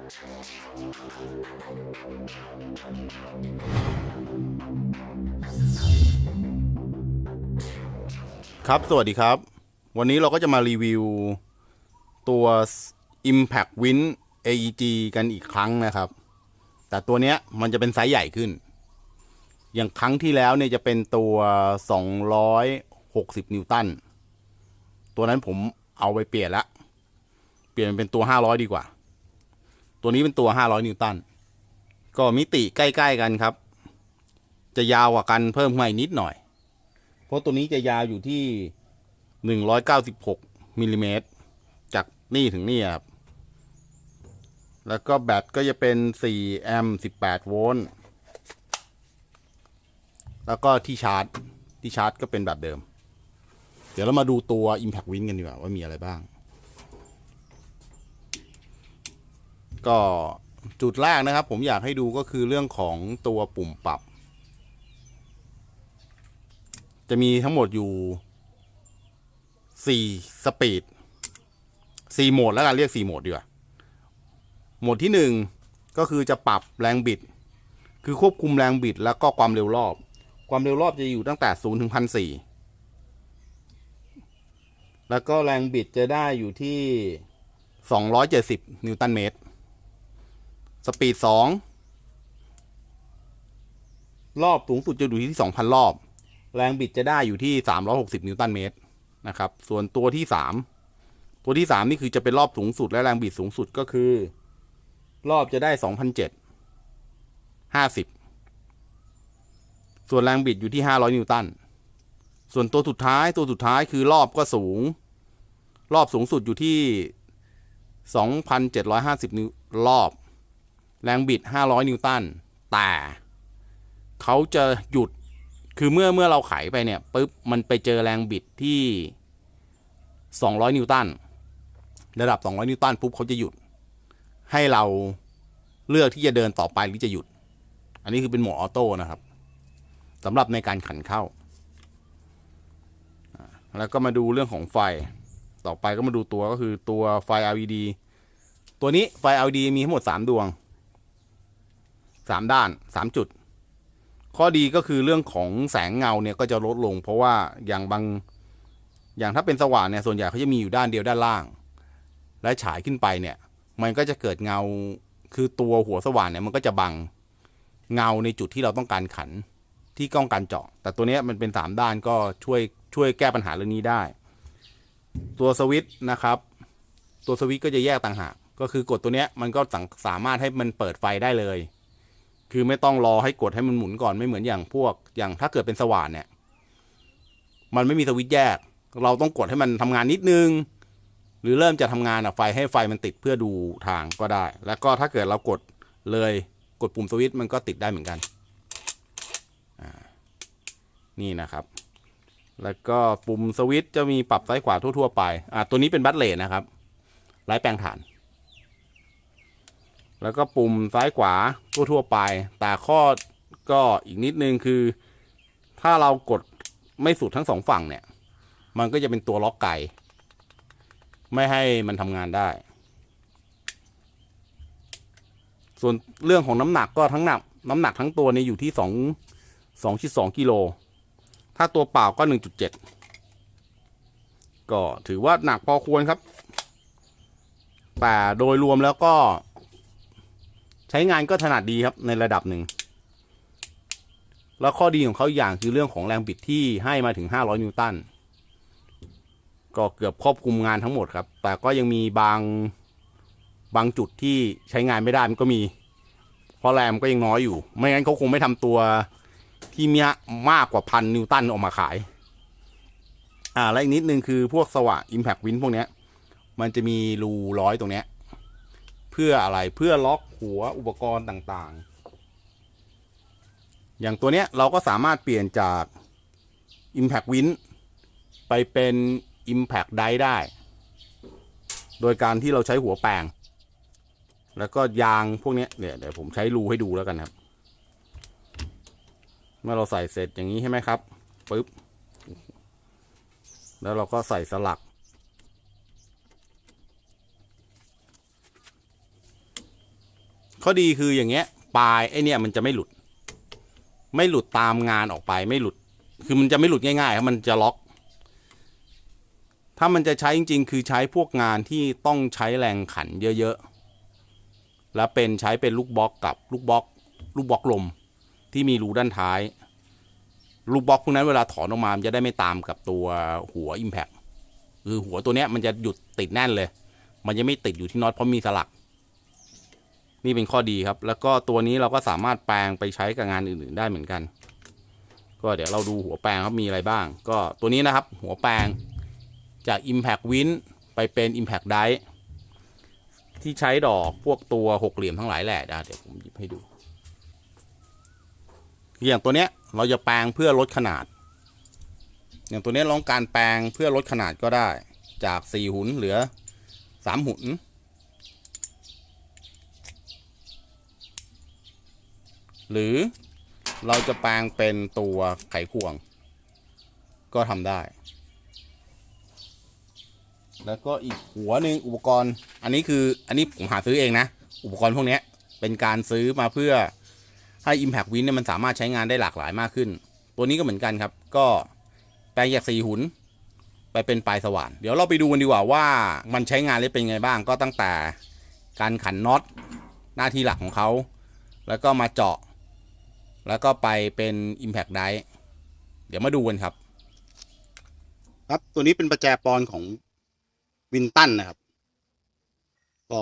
ครับสวัสดีครับวันนี้เราก็จะมารีวิวตัว Impact Wind AEG กันอีกครั้งนะครับแต่ตัวเนี้ยมันจะเป็นไซส์ใหญ่ขึ้นอย่างครั้งที่แล้วเนี่ยจะเป็นตัว260นิวตันตัวนั้นผมเอาไปเปลี่ยนละเปลี่ยนเป็นตัว500ดีกว่าตัวนี้เป็นตัว500นิวตันก็มิติใกล้ๆกันครับจะยาวกว่ากันเพิ่มขึ้นมานิดหน่อยเพราะตัวนี้จะยาวอยู่ที่196มิลลิเมตรจากนี่ถึงนี่ครับแล้วก็แบตก็จะเป็น4แอมป์18โวลต์แล้วก็ที่ชาร์จก็เป็นแบบเดิมเดี๋ยวเรามาดูตัว Impact Wind กันดีกว่าว่ามีอะไรบ้างก็จุดแรกนะครับผมอยากให้ดูก็คือเรื่องของตัวปุ่มปรับจะมีทั้งหมดอยู่4สปีด4โหมดแล้วกันเรียก4โหมดดีกว่าโหมดที่1ก็คือจะปรับแรงบิดคือควบคุมแรงบิดแล้วก็ความเร็วรอบจะอยู่ตั้งแต่0ถึง 1,400 แล้วก็แรงบิดจะได้อยู่ที่270นิวตันเมตรสปีด2รอบสูงสุดจะอยู่ที่ 2,000 รอบแรงบิดจะได้อยู่ที่360นิวตันเมตรนะครับส่วนตัวที่3นี่คือจะเป็นรอบสูงสุดและแรงบิดสูงสุดก็คือรอบจะได้ 2,750 ส่วนแรงบิดอยู่ที่500นิวตันส่วนตัวสุดท้ายคือรอบก็สูงรอบสูงสุดอยู่ที่ 2,750 นิวรอบแรงบิด500นิวตันแต่เขาจะหยุดคือเมื่อเราไขไปเนี่ยปุ๊บมันไปเจอแรงบิดที่200นิวตันระดับ200นิวตันปุ๊บเขาจะหยุดให้เราเลือกที่จะเดินต่อไปหรือจะหยุดอันนี้คือเป็นโหมดออโต้นะครับสำหรับในการขันเข้าแล้วก็มาดูเรื่องของไฟต่อไปก็มาดูตัวก็คือตัวไฟ LED ตัวนี้ไฟ LED มีทั้งหมด3ดวง3ด้าน3จุดข้อดีก็คือเรื่องของแสงเงาเนี่ยก็จะลดลงเพราะว่าอย่างถ้าเป็นสว่านเนี่ยส่วนใหญ่เขาจะมีอยู่ด้านเดียวด้านล่างและฉายขึ้นไปเนี่ยมันก็จะเกิดเงาคือตัวหัวสว่านเนี่ยมันก็จะบังเงาในจุดที่เราต้องการขันที่ต้องการเจาะแต่ตัวนี้มันเป็น3ด้านก็ช่วยแก้ปัญหาเรื่องนี้ได้ตัวสวิตช์นะครับตัวสวิตช์ก็จะแยกต่างหากก็คือกดตัวเนี้ยมันก็สามารถให้มันเปิดไฟได้เลยคือไม่ต้องรอให้กดให้มันหมุนก่อนไม่เหมือนอย่างถ้าเกิดเป็นสว่านเนี่ยมันไม่มีสวิตช์แยกเราต้องกดให้มันทำงานนิดนึงหรือเริ่มจะทำงานไฟให้ไฟมันติดเพื่อดูทางก็ได้แล้วก็ถ้าเกิดเรากดปุ่มสวิตช์มันก็ติดได้เหมือนกันนี่นะครับแล้วก็ปุ่มสวิตช์จะมีปรับซ้ายขวาทั่วๆไปตัวนี้เป็นบัตเลสนะครับไร้แปลงถ่านแล้วก็ปุ่มซ้ายขวาทั่วๆไปแต่ข้อก็อีกนิดนึงคือถ้าเรากดไม่สุดทั้ง2ฝั่งเนี่ยมันก็จะเป็นตัวล็อกไกไม่ให้มันทำงานได้ส่วนเรื่องของน้ำหนักก็น้ำหนักทั้งตัวนี้อยู่ที่2.2 กิโลถ้าตัวเปล่าก็ 1.7 ก็ถือว่าหนักพอควรครับแต่โดยรวมแล้วก็ใช้งานก็ถนัดดีครับในระดับหนึ่งแล้วข้อดีของเขาอย่างคือเรื่องของแรงบิดที่ให้มาถึง500นิวตันก็เกือบครอบคลุมงานทั้งหมดครับแต่ก็ยังมีบางจุดที่ใช้งานไม่ได้มันก็มีเพราะแรงก็ยังน้อยอยู่ไม่งั้นเขาคงไม่ทำตัวที่มีมากกว่า 1,000 นิวตันออกมาขายและอีกนิดนึงคือพวกสว่าน Impact Wind พวกเนี้ยมันจะมีรูร้อยตรงเนี้ยเพื่ออะไรเพื่อล็อกหัวอุปกรณ์ต่างๆอย่างตัวเนี้ยเราก็สามารถเปลี่ยนจาก Impact Wind ไปเป็น Impact Die ได้โดยการที่เราใช้หัวแปลงแล้วก็ยางพวกนี้เดี๋ยวผมใช้รูให้ดูแล้วกันครับเมื่อเราใส่เสร็จอย่างนี้ใช่ไหมครับปึ๊บแล้วเราก็ใส่สลัก ป ข้อดีคืออย่างเงี้ยปลายไอเนี่ยมันจะไม่หลุดตามงานออกไปไม่หลุดคือมันจะไม่หลุดง่ายๆครับมันจะล็อกถ้ามันจะใช้จริงๆคือใช้พวกงานที่ต้องใช้แรงขันเยอะๆแล้วใช้เป็นลูกบล็อกกับลูกบล็อกลมที่มีรูด้านท้ายลูกบล็อกพวกนั้นเวลาถอนออกมามันจะได้ไม่ตามกับตัวหัว Impact คือหัวตัวเนี้ยมันจะหยุดติดแน่นเลยมันจะไม่ติดอยู่ที่น็อตเพราะมีสลักนี่เป็นข้อดีครับแล้วก็ตัวนี้เราก็สามารถแปลงไปใช้กับงานอื่นๆได้เหมือนกันก็เดี๋ยวเราดูหัวแปลงครับมีอะไรบ้างก็ตัวนี้นะครับหัวแปลงจาก Impact Win ไปเป็น Impact Die ที่ใช้ดอกพวกตัวหกเหลี่ยมทั้งหลายแหละเดี๋ยวผมหยิบให้ดูอย่างตัวเนี้ยเราจะแปลงเพื่อลดขนาดอย่างตัวนี้ลองการแปลงเพื่อลดขนาดก็ได้จาก4 หุ่นเหลือ3 หุ่นหรือเราจะแปลงเป็นตัวไขควงก็ทำได้แล้วก็อีกหัวหนึ่งอุปกรณ์อันนี้ผมหาซื้อเองนะอุปกรณ์พวกนี้เป็นการซื้อมาเพื่อให้ Impact Win เนี่ยมันสามารถใช้งานได้หลากหลายมากขึ้นตัวนี้ก็เหมือนกันครับก็แปลงจาก4 หุ่นไปเป็นปลายสว่านเดี๋ยวเราไปดูกันดีกว่าว่ามันใช้งานได้เป็นไงบ้างก็ตั้งแต่การขันน็อตหน้าที่หลักของเขาแล้วก็มาเจาะแล้วก็ไปเป็น Impact Die เดี๋ยวมาดูกันครับตัวนี้เป็นประแจปอนของวินตันนะครับก็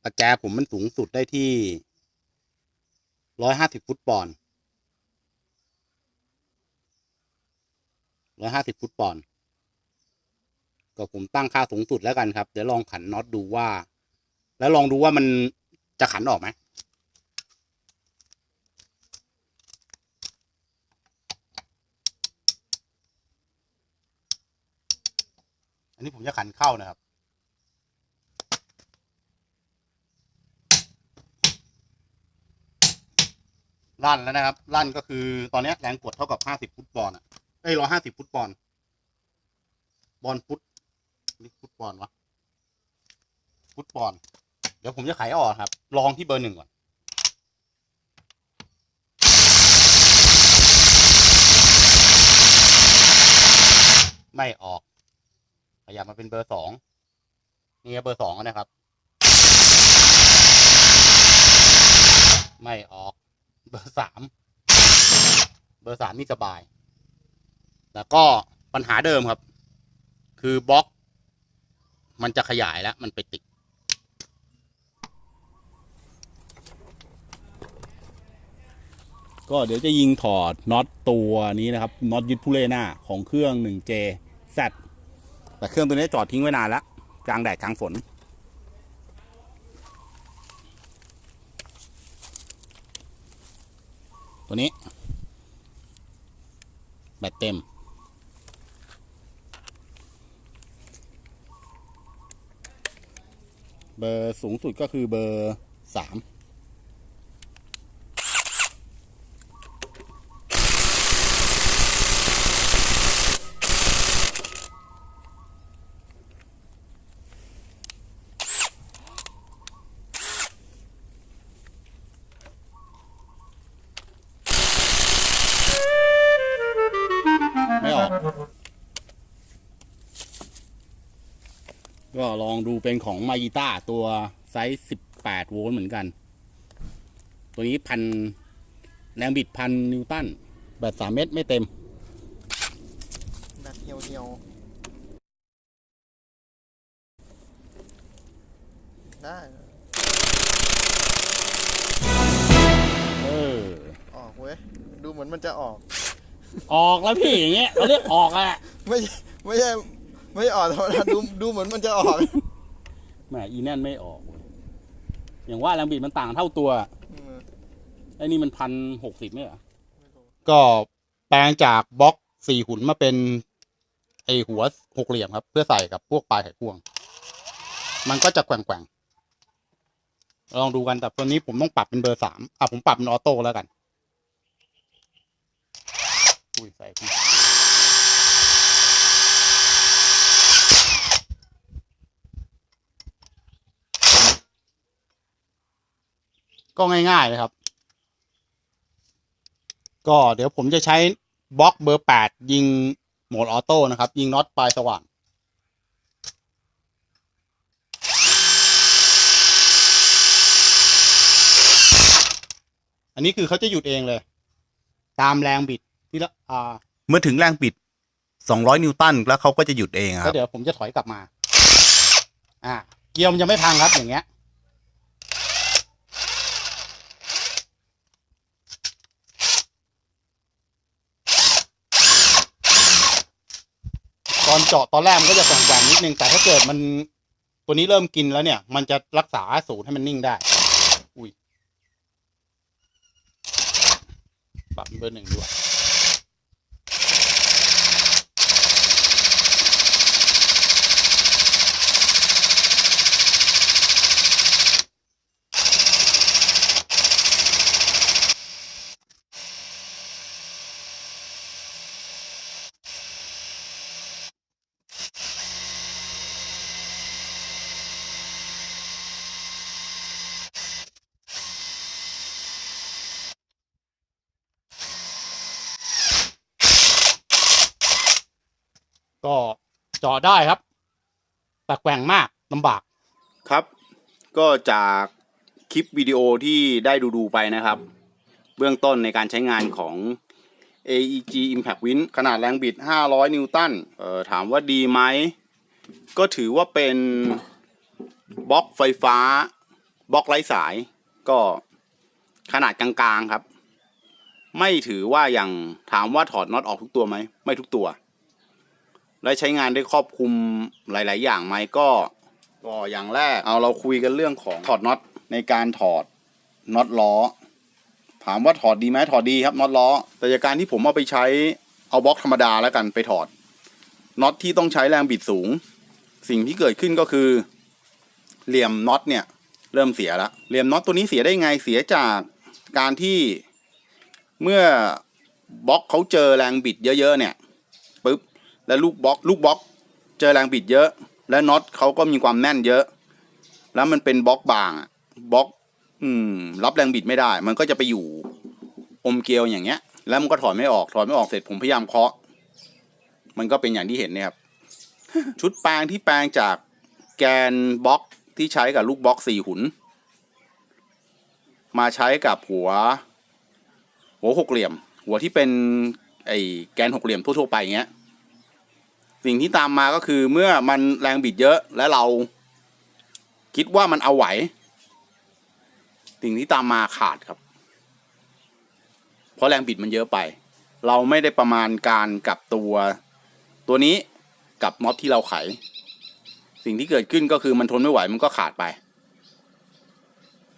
ประแจผมมันสูงสุดได้ที่150 ฟุตปอนด์150 ฟุตปอนด์ก็ผมตั้งค่าสูงสุดแล้วกันครับเดี๋ยวลองขันน็อตดูว่าแล้วลองดูว่ามันจะขันออกไหมอันนี้ผมจะขันเข้านะครับลั่นแล้วนะครับลั่นก็คือตอนนี้แรงกดเท่ากับ50 ฟุตปอนด์150 ฟุตปอนด์ฟุตนี่ฟุตปอนด์วะฟุตปอนด์เดี๋ยวผมจะไขออกครับลองที่เบอร์ 1ก่อนไม่ออกขยับมาเป็นเบอร์ 2นี่เบอร์ 2นะครับไม่ออกเบอร์ 3นี่สบายแล้วก็ปัญหาเดิมครับคือบล็อกมันจะขยายแล้วมันไปติดก็เดี๋ยวจะยิงถอดน็อตตัวนี้นะครับน็อตยึดผู้เล่หน้าของเครื่อง 1J Z แต่เครื่องตัวนี้จอดทิ้งไว้นานแล้วกลางแดดกลางฝนตัวนี้แบตเต็มเบอร์สูงสุดก็คือเบอร์ 3ไม่ออกก็ลองดูเป็นของมายิต้าตัวไซส์18 โวลต์เหมือนกันตัวนี้แรงบิด1,000 นิวตันแบต3 เม็ดไม่เต็มแบตเหี่ยวได้ออกเว้ยดูเหมือนมันจะออกแล้วพี่อย่างเงี้ยเราเรียกออกอะไม่ออกแต่ดูเหมือนมันจะออกแหมอีแน่นไม่ออกอย่างว่าแรงบิดมันต่างเท่าตัวไอ้นี่มัน1,060ไม่เหรอก็แปลงจากบล็อก4 หุ่นมาเป็นไอหัวหกเหลี่ยมครับเพื่อใส่กับพวกปลายไขควงมันก็จะแกว่งลองดูกันแต่ตัวนี้ผมต้องปรับเป็นเบอร์ 3ผมปรับเป็นออโต้แล้วกันใส่ ก็ง่ายๆเลยครับก็เดี๋ยวผมจะใช้บล็อกเบอร์8ยิงโหมดออโต้นะครับยิงน็อตปลายสว่างอันนี้คือเขาจะหยุดเองเลยตามแรงบิดที่ละเมื่อถึงแรงบิด200นิวตันแล้วเขาก็จะหยุดเองค ก็ รับ เดี๋ยวผมจะถอยกลับมาเกียร์มันจะไม่พังครับอย่างเงี้ยตอนเจาะตอนแรกมันก็จะแกว่งๆนิดนึงแต่ถ้าเกิดมันตัวนี้เริ่มกินแล้วเนี่ยมันจะรักษาศูนย์ให้มันนิ่งได้อุ้ยปรับเบอร์ 1ด้วยก็เจาะได้ครับแต่แกว่งมากลำบาก ครับก็จากคลิปวิดีโอที่ได้ดูไปนะครับ เบื้องต้นในการใช้งานของ AEG Impact Wind ขนาดแรงบิด500นิวตันถามว่าดีไหมก็ถือว่าเป็นบล็อกไฟฟ้าบล็อกไร้สายก็ขนาดกลางๆครับไม่ถือว่าอย่างถามว่าถอดน็อตออกทุกตัวไหมไม่ทุกตัวและใช้งานได้ครอบคลุมหลายๆอย่างไหมก็อย่างแรกเราคุยกันเรื่องของถอดน็อตในการถอดน็อตล้อถามว่าถอดดีไหมถอดดีครับน็อตล้อแต่จากการที่ผมเอาไปใช้เอาบล็อกธรรมดาแล้วกันไปถอดน็อตที่ต้องใช้แรงบิดสูงสิ่งที่เกิดขึ้นก็คือเหลี่ยมน็อตเนี่ยเริ่มเสียแล้วเหลี่ยมน็อตตัวนี้เสียได้ไงเสียจากการที่เมื่อบล็อกเขาเจอแรงบิดเยอะๆเนี่ยปึ๊บแล้วลูกบล็อกเจอแรงบิดเยอะและน็อตเขาก็มีความแน่นเยอะแล้วมันเป็นบล็อกบางบล็อกรับแรงบิดไม่ได้มันก็จะไปอยู่อมเกลียวอย่างเงี้ยแล้วมันก็ถอดไม่ออกเสร็จผมพยายามเคาะมันก็เป็นอย่างที่เห็นเนี่ยครับ ชุดแปลงที่แปลงจากแกนบล็อกที่ใช้กับลูกบล็อก4 หุ่นมาใช้กับหัวหกเหลี่ยมหัวที่เป็นไอ้แกนหกเหลี่ยมทั่วๆไปอย่างเงี้ยสิ่งที่ตามมาก็คือเมื่อมันแรงบิดเยอะและเราคิดว่ามันเอาไหวสิ่งที่ตามมาขาดครับเพราะแรงบิดมันเยอะไปเราไม่ได้ประมาณการกับตัวนี้กับน็อตที่เราไขสิ่งที่เกิดขึ้นก็คือมันทนไม่ไหวมันก็ขาดไป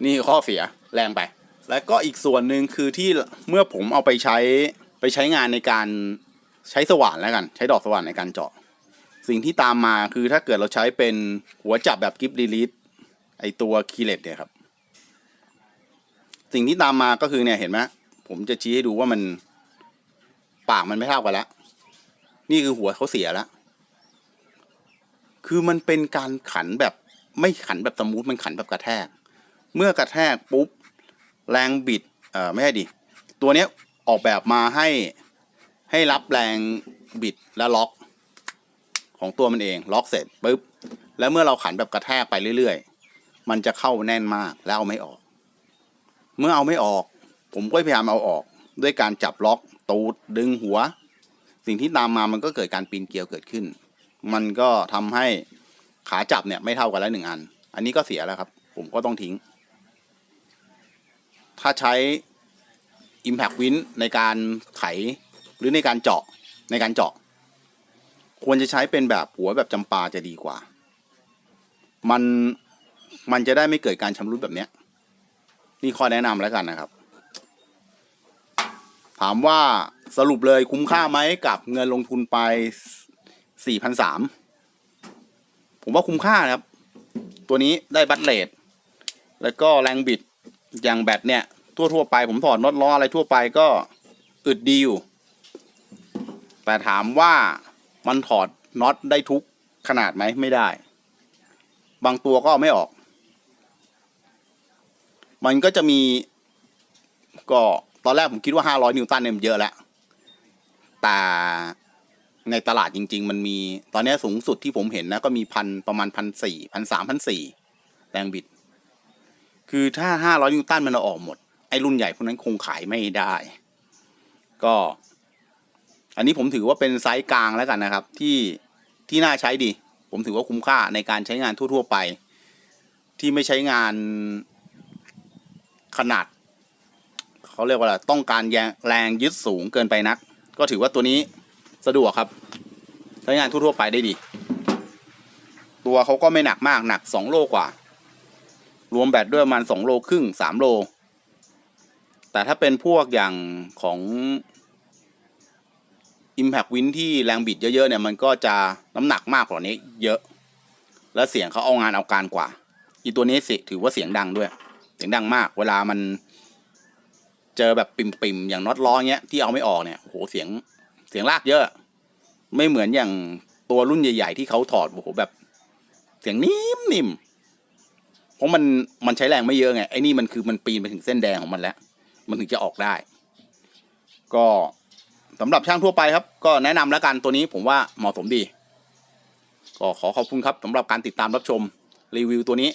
นี่ข้อเสียแรงไปและก็อีกส่วนหนึ่งคือที่เมื่อผมเอาไปใช้งานในการใช้สว่านแล้วกันใช้ดอกสว่านในการเจาะสิ่งที่ตามมาคือถ้าเกิดเราใช้เป็นหัวจับแบบกิฟต์รีลีสไอตัวคีเลตเนี่ยครับสิ่งที่ตามมาก็คือเนี่ยเห็นไหมผมจะชี้ให้ดูว่ามันปากมันไม่เท่ากันแล้วนี่คือหัวเขาเสียแล้วคือมันเป็นการขันแบบไม่ขันแบบสมูทมันขันแบบกระแทกเมื่อกระแทกปุ๊บแรงบิดไม่ใช่ดิตัวเนี้ยออกแบบมาให้รับแรงบิดและล็อกของตัวมันเองล็อกเสร็จปุ๊บแล้วเมื่อเราขันแบบกระแทกไปเรื่อยๆมันจะเข้าแน่นมากแล้วเอาไม่ออกเมื่อเอาไม่ออกผมก็พยายามเอาออกด้วยการจับล็อกตูดดึงหัวสิ่งที่ตามมามันก็เกิดการปีนเกลียวเกิดขึ้นมันก็ทำให้ขาจับเนี่ยไม่เท่ากันแล้ว1 อันนี้ก็เสียแล้วครับผมก็ต้องทิ้งถ้าใช้ Impact Wind ในการไขหรือในการเจาะควรจะใช้เป็นแบบหัวแบบจำปาจะดีกว่ามันจะได้ไม่เกิดการชำรุดแบบเนี้ยนี่ข้อแนะนำแล้วกันนะครับถามว่าสรุปเลยคุ้มค่าไหมกับเงินลงทุนไป 4,300 ผมว่าคุ้มค่านะครับตัวนี้ได้บัตเลทแล้วก็แรงบิดอย่างแบตเนี่ยทั่วไปผมถอดน็อตล้ออะไรทั่วไปก็อึดดีอยู่แต่ถามว่ามันถอดน็อตได้ทุกขนาดไหมไม่ได้บางตัวก็ไม่ออก มันก็จะมีก็ตอนแรกผมคิดว่า500นิวตันเนี่ยมันเยอะแล้วแต่ในตลาดจริงๆมันมีตอนนี้สูงสุดที่ผมเห็นนะก็มีประมาณ1,400 1,300 1,400แรงบิดคือถ้า500นิวตันมันเอาออกหมดไอ้รุ่นใหญ่พวกนั้นคงขายไม่ได้ก็อันนี้ผมถือว่าเป็นไซส์กลางแล้วกันนะครับที่น่าใช้ดีผมถือว่าคุ้มค่าในการใช้งานทั่วๆไปที่ไม่ใช้งานขนาดเขาเรียกว่าอะไรต้องการแรงยึดสูงเกินไปนักก็ถือว่าตัวนี้สะดวกครับใช้งานทั่วๆไปได้ดีตัวเขาก็ไม่หนักมากหนัก2 โลกว่ารวมแบตด้วยประมาณ2 โลครึ่ง3 โลแต่ถ้าเป็นพวกอย่างของ Impact Wind ที่แรงบิดเยอะๆเนี่ยมันก็จะน้ำหนักมากกว่านี้เยอะและเสียงเขาเอางานเอาการกว่าอีตัวนี้สิถือว่าเสียงดังด้วยเสียงดังมากเวลามันเจอแบบปิ่มๆอย่างน็อตล้อเงี้ยที่เอาไม่ออกเนี่ยโอ้โหเสียงลากเยอะไม่เหมือนอย่างตัวรุ่นใหญ่ๆที่เขาถอดโอ้โหแบบเสียงนิ่มๆเพราะมันใช้แรงไม่เยอะไงไอ้นี่มันคือมันปีนไปถึงเส้นแดงของมันแล้วมันถึงจะออกได้ก็สำหรับช่างทั่วไปครับก็แนะนำแล้วกันตัวนี้ผมว่าเหมาะสมดีก็ขอขอบคุณครับสำหรับการติดตามรับชมรีวิวตัวนี้